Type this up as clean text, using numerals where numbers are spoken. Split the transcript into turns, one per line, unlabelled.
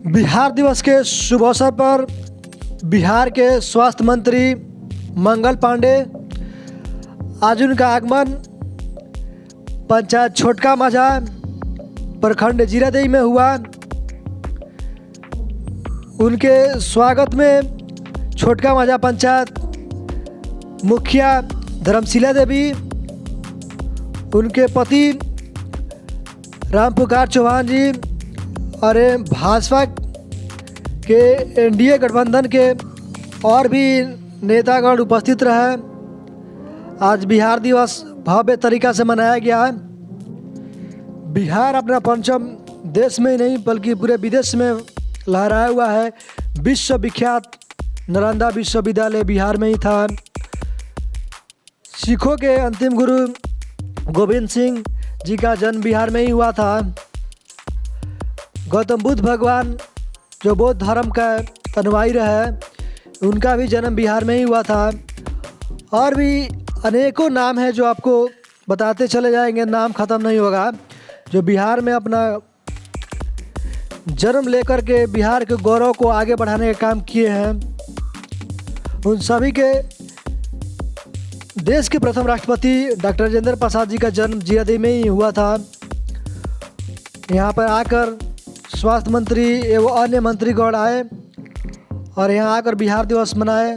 बिहार दिवस के शुभ अवसर पर बिहार के स्वास्थ्य मंत्री मंगल पांडे, आज उनका आगमन पंचायत छोटका माझा प्रखंड जीरादेई में हुआ। उनके स्वागत में छोटका माझा पंचायत मुखिया धर्मशिला देवी, उनके पति रामपुकार चौहान जी और भाजपा के एनडीए गठबंधन के और भी नेतागण उपस्थित रहे। आज बिहार दिवस भव्य तरीका से मनाया गया है। बिहार अपना परचम देश में ही नहीं बल्कि पूरे विदेश में लहराया हुआ है। विश्व विख्यात नालंदा विश्वविद्यालय बिहार में ही था। सिखों के अंतिम गुरु गोविंद सिंह जी का जन्म बिहार में ही हुआ था। गौतम बुद्ध भगवान जो बौद्ध धर्म का अनुयायी रहे, उनका भी जन्म बिहार में ही हुआ था। और भी अनेकों नाम हैं जो आपको बताते चले जाएंगे, नाम ख़त्म नहीं होगा, जो बिहार में अपना जन्म लेकर के बिहार के गौरव को आगे बढ़ाने का काम किए हैं। उन सभी के देश के प्रथम राष्ट्रपति डॉक्टर राजेंद्र प्रसाद जी का जन्म जीरादेई में ही हुआ था। यहाँ पर आकर स्वास्थ्य मंत्री एवं अन्य मंत्रीगण आए और यहाँ आकर बिहार दिवस मनाए।